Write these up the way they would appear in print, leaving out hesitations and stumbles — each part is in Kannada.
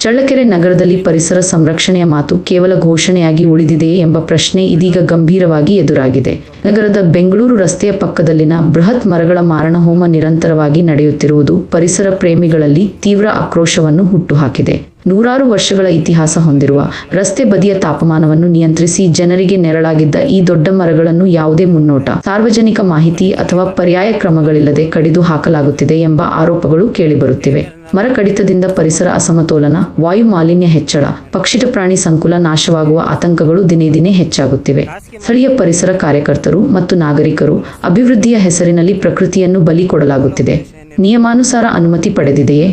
ಚಳ್ಳಕೆರೆ ನಗರದಲ್ಲಿ ಪರಿಸರ ಸಂರಕ್ಷಣೆಯ ಮಾತು ಕೇವಲ ಘೋಷಣೆಯಾಗಿ ಉಳಿದಿದೆಯೇ ಎಂಬ ಪ್ರಶ್ನೆ ಇದೀಗ ಗಂಭೀರವಾಗಿ ಎದುರಾಗಿದೆ. ನಗರದ ಬೆಂಗಳೂರು ರಸ್ತೆಯ ಪಕ್ಕದಲ್ಲಿನ ಬೃಹತ್ ಮರಗಳ ಮಾರಣಹೋಮ ನಿರಂತರವಾಗಿ ನಡೆಯುತ್ತಿರುವುದು ಪರಿಸರ ಪ್ರೇಮಿಗಳಲ್ಲಿ ತೀವ್ರ ಆಕ್ರೋಶವನ್ನು ಹುಟ್ಟುಹಾಕಿದೆ. ನೂರಾರು ವರ್ಷಗಳ ಇತಿಹಾಸ ಹೊಂದಿರುವ ರಸ್ತೆ ಬದಿಯ ತಾಪಮಾನವನ್ನು ನಿಯಂತ್ರಿಸಿ ಜನರಿಗೆ ನೆರಳಾಗಿದ್ದ ಈ ದೊಡ್ಡ ಮರಗಳನ್ನು ಯಾವುದೇ ಮುನ್ನೋಟ, ಸಾರ್ವಜನಿಕ ಮಾಹಿತಿ ಅಥವಾ ಪರ್ಯಾಯ ಕ್ರಮಗಳಿಲ್ಲದೆ ಕಡಿದು ಹಾಕಲಾಗುತ್ತಿದೆ ಎಂಬ ಆರೋಪಗಳು ಕೇಳಿಬರುತ್ತಿವೆ. ಮರ ಕಡಿತದಿಂದ ಪರಿಸರ ಅಸಮತೋಲನ, ವಾಯು ಮಾಲಿನ್ಯ ಹೆಚ್ಚಳ, ಪಕ್ಷಿ ಪ್ರಾಣಿ ಸಂಕುಲ ನಾಶವಾಗುವ ಆತಂಕಗಳು ದಿನೇ ದಿನೇ ಹೆಚ್ಚಾಗುತ್ತಿವೆ. ಸ್ಥಳೀಯ ಪರಿಸರ ಕಾರ್ಯಕರ್ತರು ಮತ್ತು ನಾಗರಿಕರು ಅಭಿವೃದ್ಧಿಯ ಹೆಸರಿನಲ್ಲಿ ಪ್ರಕೃತಿಯನ್ನು ಬಲಿ ಕೊಡಲಾಗುತ್ತಿದೆ, ನಿಯಮಾನುಸಾರ ಅನುಮತಿ ಪಡೆದಿದೆಯೇ,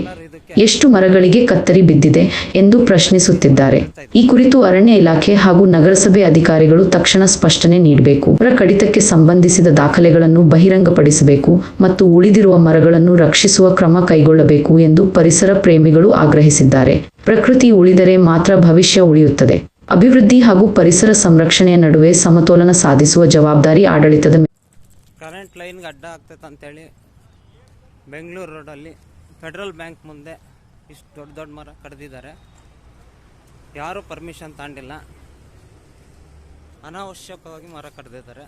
ಎಷ್ಟು ಮರಗಳಿಗೆ ಕತ್ತರಿ ಬಿದ್ದಿದೆ ಎಂದು ಪ್ರಶ್ನಿಸುತ್ತಿದ್ದಾರೆ. ಈ ಕುರಿತು ಅರಣ್ಯ ಇಲಾಖೆ ಹಾಗೂ ನಗರಸಭೆ ಅಧಿಕಾರಿಗಳು ತಕ್ಷಣ ಸ್ಪಷ್ಟನೆ ನೀಡಬೇಕು. ಮರ ಕಡಿತಕ್ಕೆ ಸಂಬಂಧಿಸಿದ ದಾಖಲೆಗಳನ್ನು ಬಹಿರಂಗಪಡಿಸಬೇಕು ಮತ್ತು ಉಳಿದಿರುವ ಮರಗಳನ್ನು ರಕ್ಷಿಸುವ ಕ್ರಮ ಕೈಗೊಳ್ಳಬೇಕು ಎಂದು ಪರಿಸರ ಪ್ರೇಮಿಗಳು ಆಗ್ರಹಿಸಿದ್ದಾರೆ. ಪ್ರಕೃತಿ ಉಳಿದರೆ ಮಾತ್ರ ಭವಿಷ್ಯ ಉಳಿಯುತ್ತದೆ. ಅಭಿವೃದ್ಧಿ ಹಾಗೂ ಪರಿಸರ ಸಂರಕ್ಷಣೆಯ ನಡುವೆ ಸಮತೋಲನ ಸಾಧಿಸುವ ಜವಾಬ್ದಾರಿ ಆಡಳಿತದ ಮೇಲೆ. ಕರೆಂಟ್ ಲೈನ್ಗೆ ಅಡ್ಡ ಆಗ್ತೈತೆ ಅಂತೇಳಿ ಬೆಂಗಳೂರು ರೋಡಲ್ಲಿ ಫೆಡರಲ್ ಬ್ಯಾಂಕ್ ಮುಂದೆ ಇಷ್ಟು ದೊಡ್ಡ ದೊಡ್ಡ ಮರ ಕಡಿದಿದ್ದಾರೆ. ಯಾರೂ ಪರ್ಮಿಷನ್ ತಗೊಂಡಿಲ್ಲ, ಅನಾವಶ್ಯಕವಾಗಿ ಮರ ಕಡಿದಿದ್ದಾರೆ.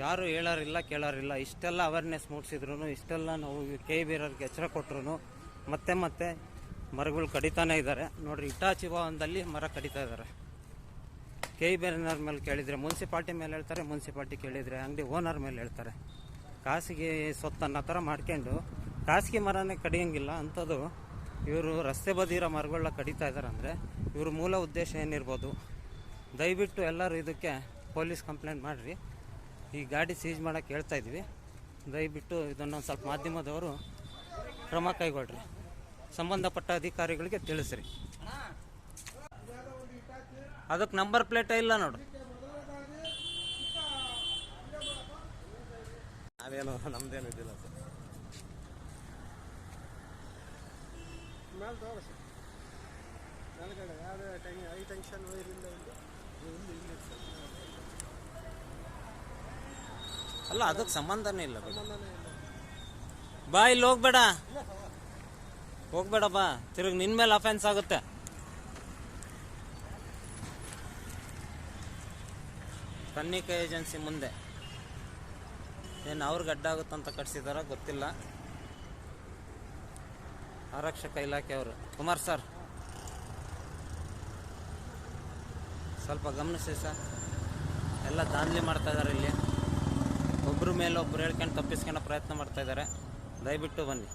ಯಾರು ಹೇಳೋರಿಲ್ಲ ಕೇಳೋರಿಲ್ಲ. ಇಷ್ಟೆಲ್ಲ ಅವೇರ್ನೆಸ್ ಮೂಡಿಸಿದ್ರು, ಇಷ್ಟೆಲ್ಲ ನಾವು KBRಗೆ ಎಚ್ಚರ ಕೊಟ್ಟರು ಮತ್ತೆ ಮತ್ತೆ ಮರಗಳು ಕಡಿತಾನೇ ಇದ್ದಾರೆ. ನೋಡಿರಿ, ಇಟಾಚಿ ಭವನದಲ್ಲಿ ಮರ ಕಡಿತಾ ಇದ್ದಾರೆ. KBR ಮೇಲೆ ಕೇಳಿದರೆ ಮುನ್ಸಿಪಾಲ್ಟಿ ಮೇಲೆ ಹೇಳ್ತಾರೆ, ಮುನ್ಸಿಪಾಲ್ಟಿ ಕೇಳಿದರೆ ಅಂಗಡಿ ಓನರ್ ಮೇಲೆ ಹೇಳ್ತಾರೆ. ಖಾಸಗಿ ಸ್ವತ್ತನ್ನ ಥರ ಮಾಡ್ಕೊಂಡು ಖಾಸಗಿ ಮರನೇ ಕಡಿಯೋಂಗಿಲ್ಲ ಅಂಥದ್ದು ಇವರು ರಸ್ತೆ ಬದಿರೋ ಮರಗಳನ್ನ ಕಡಿತಾ ಇದ್ದಾರೆ. ಅಂದರೆ ಇವ್ರ ಮೂಲ ಉದ್ದೇಶ ಏನಿರ್ಬೋದು? ದಯವಿಟ್ಟು ಎಲ್ಲರೂ ಇದಕ್ಕೆ ಪೊಲೀಸ್ ಕಂಪ್ಲೇಂಟ್ ಮಾಡಿರಿ. ಈ ಗಾಡಿ ಸೀಜ್ ಮಾಡೋಕ್ಕೆ ಹೇಳ್ತಾ ಇದ್ವಿ. ದಯವಿಟ್ಟು ಇದನ್ನು ಸ್ವಲ್ಪ ಮಾಧ್ಯಮದವರು ಕ್ರಮ ಕೈಗೊಳ್ಳ್ರಿ, ಸಂಬಂಧಪಟ್ಟ ಅಧಿಕಾರಿಗಳಿಗೆ ತಿಳಿಸ್ರಿ. ಅದಕ್ಕೆ ನಂಬರ್ ಪ್ಲೇಟೇ ಇಲ್ಲ ನೋಡು. ಅದೇನು ನಮ್ದೇನು ಇದಿಲ್ಲ ಸರ್. ಅಲ್ಲ, ಅದಕ್ಕೆ ಸಂಬಂಧನೇ ಇಲ್ಲ. ಬಾ, ಇಲ್ಲಿ ಹೋಗ್ಬೇಡ ಬಾ, ತಿರುಗಿ ನಿನ್ ಮೇಲೆ ಅಫೆನ್ಸ್ ಆಗುತ್ತೆ. ತನಿಖಾ ಏಜೆನ್ಸಿ ಮುಂದೆ ಏನು ಅವ್ರಿಗೆ ಅಡ್ಡ ಆಗುತ್ತಂತ ಕಟ್ಸಿದಾರ ಗೊತ್ತಿಲ್ಲ. ಆರಕ್ಷಕ ಇಲಾಖೆಯವರು ಕುಮಾರ್ ಸರ್ ಸ್ವಲ್ಪ ಗಮನಿಸಿ ಸರ್. ಎಲ್ಲ ದಾಂಧಲಿ ಮಾಡ್ತಾ ಇದ್ದಾರೆ ಇಲ್ಲಿ. ಒಬ್ಬರ ಮೇಲೆ ಒಬ್ಬರು ಹೇಳ್ಕೊಂಡು ತಪ್ಪಿಸ್ಕೊಳ್ಳೋ ಪ್ರಯತ್ನ ಮಾಡ್ತಾ ಇದ್ದಾರೆ. ದಯವಿಟ್ಟು ಬನ್ನಿ.